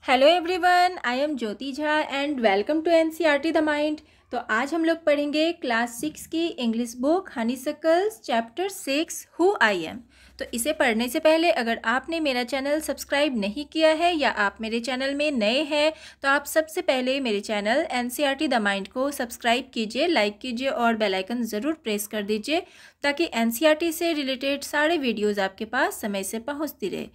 Hello everyone, I am Jyoti Jha and welcome to NCERT the mind. तो आज हम लोग पढ़ेंगे क्लास 6 की English book honeysuckles chapter 6 who I am. तो इसे पढ़ने से पहले अगर आपने मेरा चैनल सब्सक्राइब नहीं किया है या आप मेरे चैनल में नए हैं तो आप सबसे पहले मेरे चैनल एनसीईआरटी द माइंड को सब्सक्राइब कीजिए, लाइक कीजिए और बेल आइकन ज़रूर प्रेस कर दीजिए ताकि एनसीईआरटी से रिलेटेड सारे वीडियोज़ आपके पास समय से पहुँचती रहे।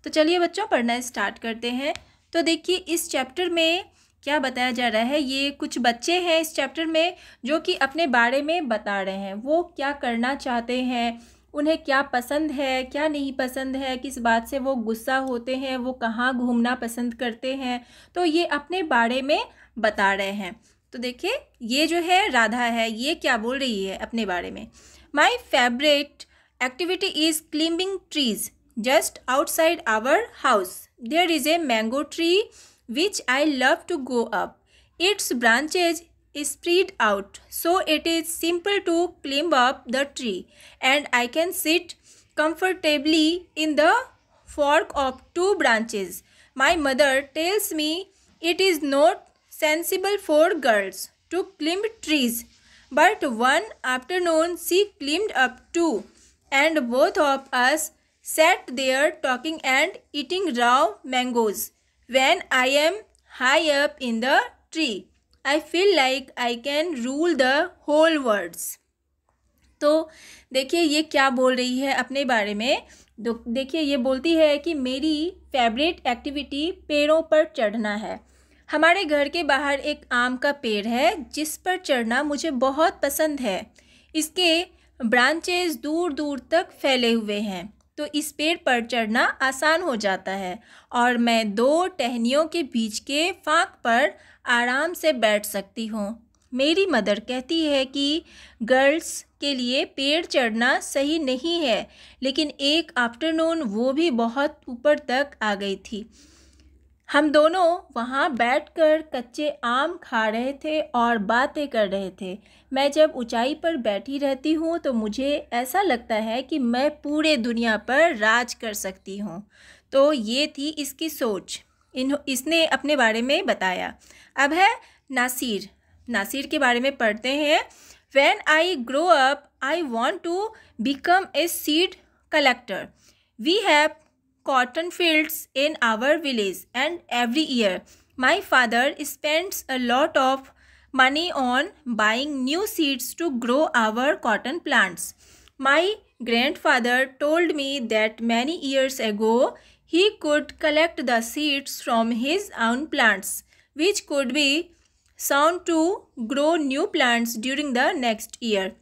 तो चलिए बच्चों, पढ़ना स्टार्ट करते हैं। तो देखिए इस चैप्टर में क्या बताया जा रहा है। ये कुछ बच्चे हैं इस चैप्टर में जो कि अपने बारे में बता रहे हैं, वो क्या करना चाहते हैं, उन्हें क्या पसंद है क्या नहीं पसंद है, किस बात से वो गुस्सा होते हैं, वो कहाँ घूमना पसंद करते हैं। तो ये अपने बारे में बता रहे हैं। तो देखिए ये जो है राधा है, ये क्या बोल रही है अपने बारे में। My favourite activity is climbing trees just outside our house. There is a mango tree which I love to go up. Its branches spread out, so it is simple to climb up the tree, and I can sit comfortably in the fork of two branches. My mother tells me it is not sensible for girls to climb trees, but one afternoon she climbed up too, and both of us sat there talking and eating raw mangoes. When I am high up in the tree, I feel like I can rule the whole world. तो देखिए ये क्या बोल रही है अपने बारे में। देखिए ये बोलती है कि मेरी फेवरेट एक्टिविटी पेड़ों पर चढ़ना है। हमारे घर के बाहर एक आम का पेड़ है जिस पर चढ़ना मुझे बहुत पसंद है। इसके ब्रांचेस दूर दूर तक फैले हुए हैं तो इस पेड़ पर चढ़ना आसान हो जाता है और मैं दो टहनियों के बीच के फाक पर आराम से बैठ सकती हूँ। मेरी मदर कहती है कि गर्ल्स के लिए पेड़ चढ़ना सही नहीं है, लेकिन एक आफ्टरनून वो भी बहुत ऊपर तक आ गई थी। हम दोनों वहाँ बैठकर कच्चे आम खा रहे थे और बातें कर रहे थे। मैं जब ऊंचाई पर बैठी रहती हूँ तो मुझे ऐसा लगता है कि मैं पूरे दुनिया पर राज कर सकती हूँ। तो ये थी इसकी सोच, इसने अपने बारे में बताया। अब है नासिर। नासिर के बारे में पढ़ते हैं। When I grow up, I want to become a seed collector. We have cotton fields in our village, and every year my father spends a lot of money on buying new seeds to grow our cotton plants. My grandfather told me that many years ago he could collect the seeds from his own plants, which could be sown to grow new plants during the next year.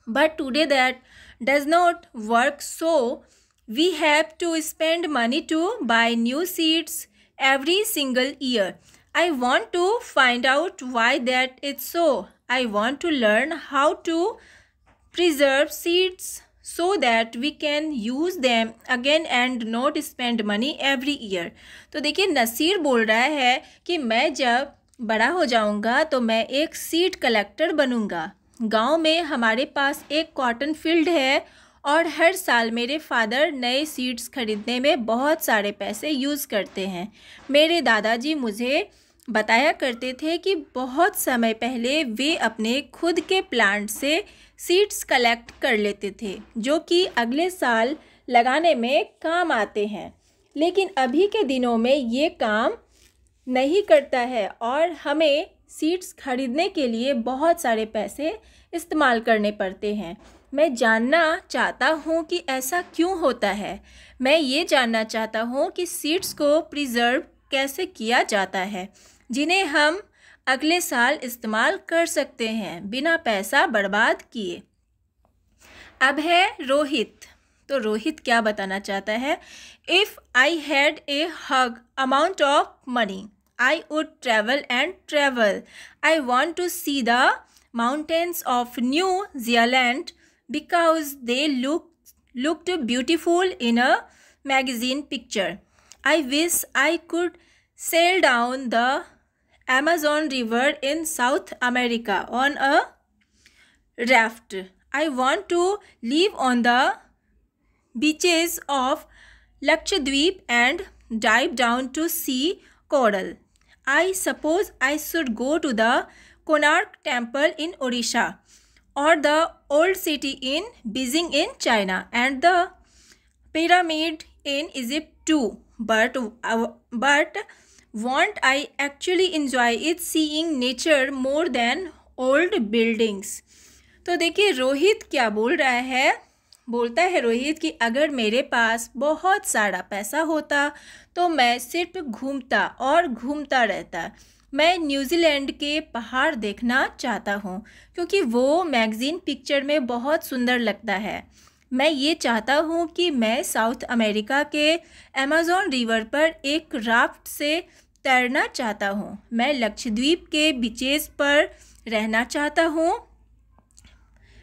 But today that does not work, so we have to spend money to buy new seeds every single year. I want to find out why that is so. I want to learn how to preserve seeds so that we can use them again and not spend money every year. तो देखिए नसीर बोल रहा है कि मैं जब बड़ा हो जाऊंगा तो मैं एक सीड कलेक्टर बनूंगा। गांव में हमारे पास एक कॉटन फील्ड है और हर साल मेरे फादर नए सीड्स खरीदने में बहुत सारे पैसे यूज़ करते हैं। मेरे दादाजी मुझे बताया करते थे कि बहुत समय पहले वे अपने खुद के प्लांट से सीड्स कलेक्ट कर लेते थे जो कि अगले साल लगाने में काम आते हैं, लेकिन अभी के दिनों में ये काम नहीं करता है और हमें सीड्स खरीदने के लिए बहुत सारे पैसे इस्तेमाल करने पड़ते हैं। मैं जानना चाहता हूँ कि ऐसा क्यों होता है। मैं ये जानना चाहता हूँ कि सीड्स को प्रिजर्व कैसे किया जाता है जिन्हें हम अगले साल इस्तेमाल कर सकते हैं बिना पैसा बर्बाद किए। अब है रोहित। तो रोहित क्या बताना चाहता है। If I had a hug amount of money I would travel and travel. I want to see the mountains of New Zealand because they looked beautiful in a magazine picture. I wish I could sail down the Amazon River in South America on a raft. I want to live on the beaches of Lakshadweep and dive down to see coral. I suppose I should go to the Konark Temple in Odisha, or the old city in Beijing in China, and the pyramid in Egypt too. But what I actually enjoy is seeing nature more than old buildings. तो देखिए रोहित क्या बोल रहा है, बोलता है रोहित कि अगर मेरे पास बहुत सारा पैसा होता तो मैं सिर्फ घूमता और घूमता रहता। मैं न्यूजीलैंड के पहाड़ देखना चाहता हूँ क्योंकि वो मैगज़ीन पिक्चर में बहुत सुंदर लगता है। मैं ये चाहता हूँ कि मैं साउथ अमेरिका के अमेज़न रिवर पर एक राफ्ट से तैरना चाहता हूँ। मैं लक्षद्वीप के बीचेस पर रहना चाहता हूँ।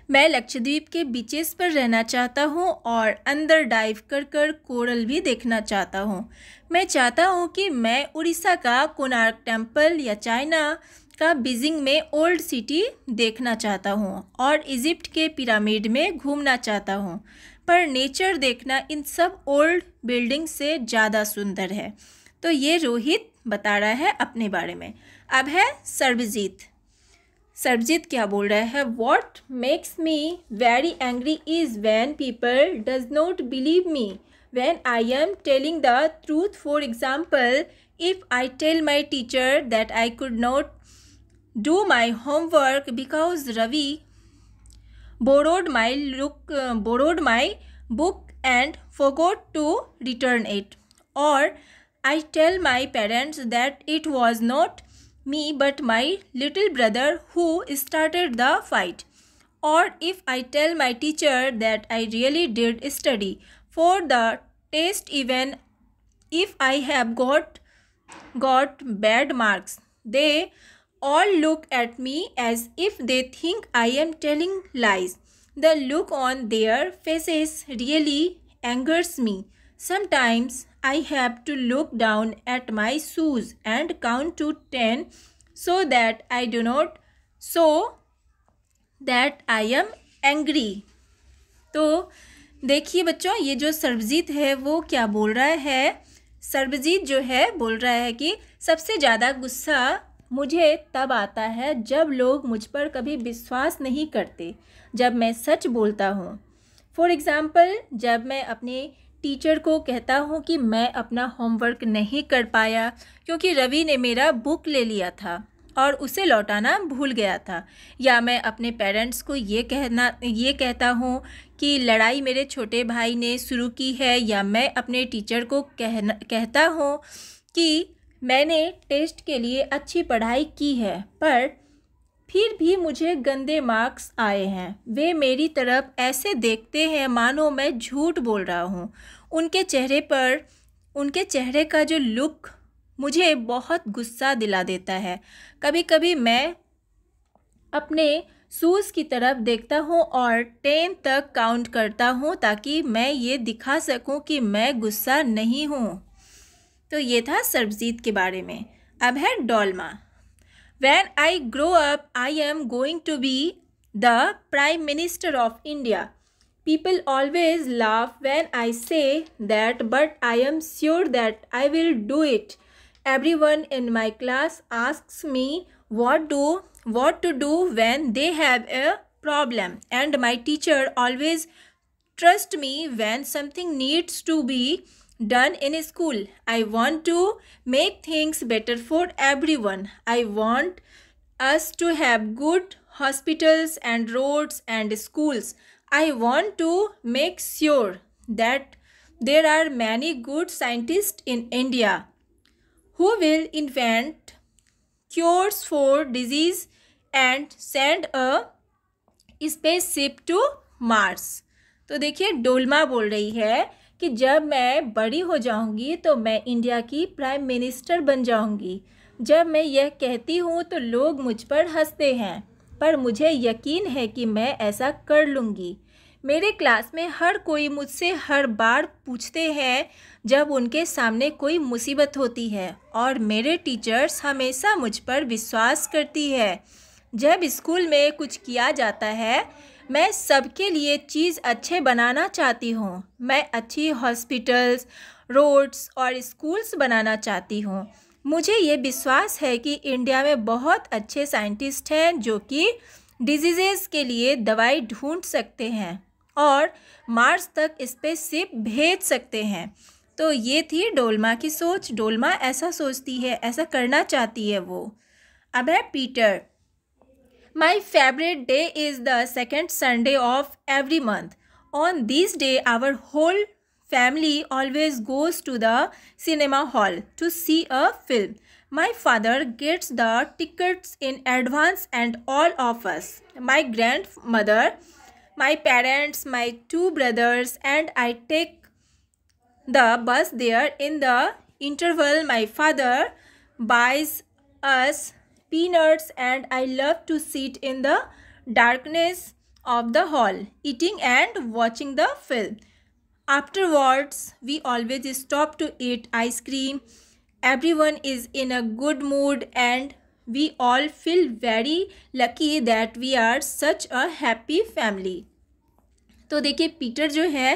मैं लक्षद्वीप के बीचेस पर रहना चाहता हूँ और अंदर डाइव कर कोरल भी देखना चाहता हूँ। मैं चाहता हूँ कि मैं उड़ीसा का कोणार्क टेम्पल या चाइना का बीजिंग में ओल्ड सिटी देखना चाहता हूँ और इजिप्ट के पिरामिड में घूमना चाहता हूँ, पर नेचर देखना इन सब ओल्ड बिल्डिंग से ज़्यादा सुंदर है। तो ये रोहित बता रहा है अपने बारे में। अब है सर्वजीत। सर्वजीत क्या बोल रहा है, what makes me very angry is when people does not believe me when I am telling the truth. For example, if I tell my teacher that I could not do my homework because Ravi borrowed my book and forgot to return it, or I tell my parents that it was not me but my little brother who started the fight, or if I tell my teacher that I really did study for the test even if I have got bad marks, they all look at me as if they think I am telling lies. The look on their faces really angers me. Sometimes I have to look down at my shoes and count to 10 so that I am angry. तो देखिए बच्चों, ये जो सर्वजीत है वो क्या बोल रहा है। सर्वजीत जो है बोल रहा है कि सबसे ज़्यादा गुस्सा मुझे तब आता है जब लोग मुझ पर कभी विश्वास नहीं करते, जब मैं सच बोलता हूँ। फॉर एग्ज़ाम्पल, जब मैं अपने टीचर को कहता हूँ कि मैं अपना होमवर्क नहीं कर पाया क्योंकि रवि ने मेरा बुक ले लिया था और उसे लौटाना भूल गया था, या मैं अपने पेरेंट्स को ये कहता हूँ कि लड़ाई मेरे छोटे भाई ने शुरू की है, या मैं अपने टीचर को कहता हूँ कि मैंने टेस्ट के लिए अच्छी पढ़ाई की है पर फिर भी मुझे गंदे मार्क्स आए हैं। वे मेरी तरफ ऐसे देखते हैं मानो मैं झूठ बोल रहा हूँ। उनके चेहरे का जो लुक मुझे बहुत गुस्सा दिला देता है। कभी कभी मैं अपने शूज़ की तरफ देखता हूँ और 10 तक काउंट करता हूँ ताकि मैं ये दिखा सकूँ कि मैं गुस्सा नहीं हूँ। तो ये था सर्वजीत के बारे में। अब है Dolma. When I grow up, I am going to be the Prime Minister of India. People always laugh when I say that, but I am sure that I will do it. Everyone in my class asks me what to do when they have a problem, and my teacher always trusts me when something needs to be done in school. I want to make things better for everyone. I want us to have good hospitals and roads and schools. I want to make sure that there are many good scientists in India who will invent cures for disease and send a spaceship to Mars. तो देखिए डोल्मा बोल रही है कि जब मैं बड़ी हो जाऊंगी तो मैं इंडिया की प्राइम मिनिस्टर बन जाऊंगी। जब मैं यह कहती हूँ तो लोग मुझ पर हंसते हैं, पर मुझे यकीन है कि मैं ऐसा कर लूँगी। मेरे क्लास में हर कोई मुझसे हर बार पूछते हैं जब उनके सामने कोई मुसीबत होती है, और मेरे टीचर्स हमेशा मुझ पर विश्वास करती है। जब स्कूल में कुछ किया जाता है, मैं सबके लिए चीज़ अच्छे बनाना चाहती हूँ। मैं अच्छी हॉस्पिटल्स, रोड्स और स्कूल्स बनाना चाहती हूँ। मुझे ये विश्वास है कि इंडिया में बहुत अच्छे साइंटिस्ट हैं जो कि डिजीज़ेस के लिए दवाई ढूंढ सकते हैं और मार्स तक स्पेसशिप भेज सकते हैं। तो ये थी डोल्मा की सोच। डोल्मा ऐसा सोचती है, ऐसा करना चाहती है वो। अब है Peter. My favourite day is the second Sunday off every month. On this day, our whole family always goes to the cinema hall to see a film. My father gets the tickets in advance and all of us, my grandmother, my parents, my two brothers, and I take the bus there. In the interval, my father buys us peanuts and I love to sit in the darkness of the hall, eating and watching the film. Afterwards, we always stop to eat ice cream. Everyone is in a good mood and we all feel very lucky that we are such a happy family. तो देखिए Peter जो है,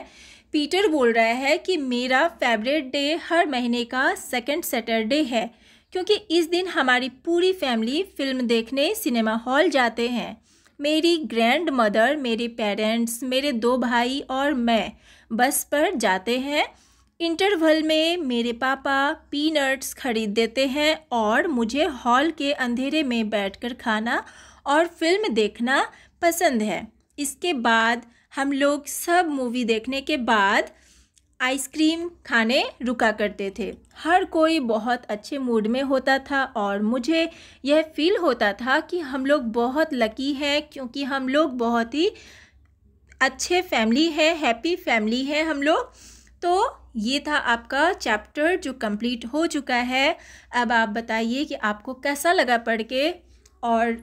Peter बोल रहा है कि मेरा favourite day हर महीने का सेकंड सैटरडे है, क्योंकि इस दिन हमारी पूरी फैमिली फिल्म देखने सिनेमा हॉल जाते हैं। मेरी ग्रैंड मदर, मेरे पेरेंट्स, मेरे 2 भाई और मैं बस पर जाते हैं। इंटरवल में मेरे पापा पीनट्स खरीद देते हैं और मुझे हॉल के अंधेरे में बैठकर खाना और फिल्म देखना पसंद है। इसके बाद हम लोग सब मूवी देखने के बाद आइसक्रीम खाने रुका करते थे। हर कोई बहुत अच्छे मूड में होता था और मुझे यह फील होता था कि हम लोग बहुत लकी हैं, क्योंकि हम लोग बहुत ही अच्छे फैमिली है, हैप्पी फैमिली है हम लोग। तो ये था आपका चैप्टर जो कंप्लीट हो चुका है। अब आप बताइए कि आपको कैसा लगा पढ़ के, और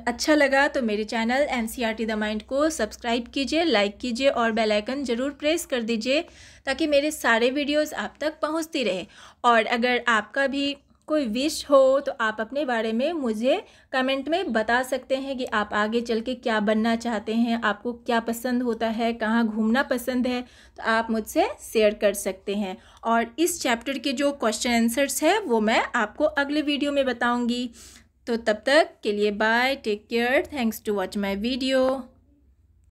अच्छा लगा तो मेरे चैनल NCERT द माइंड को सब्सक्राइब कीजिए, लाइक कीजिए और बेल आइकन ज़रूर प्रेस कर दीजिए ताकि मेरे सारे वीडियोस आप तक पहुंचती रहे। और अगर आपका भी कोई विश हो तो आप अपने बारे में मुझे कमेंट में बता सकते हैं कि आप आगे चल के क्या बनना चाहते हैं, आपको क्या पसंद होता है, कहाँ घूमना पसंद है, तो आप मुझसे शेयर कर सकते हैं। और इस चैप्टर के जो क्वेश्चन आंसर्स है वो मैं आपको अगले वीडियो में बताऊँगी। तो तब तक के लिए bye, take care, thanks to watch my video.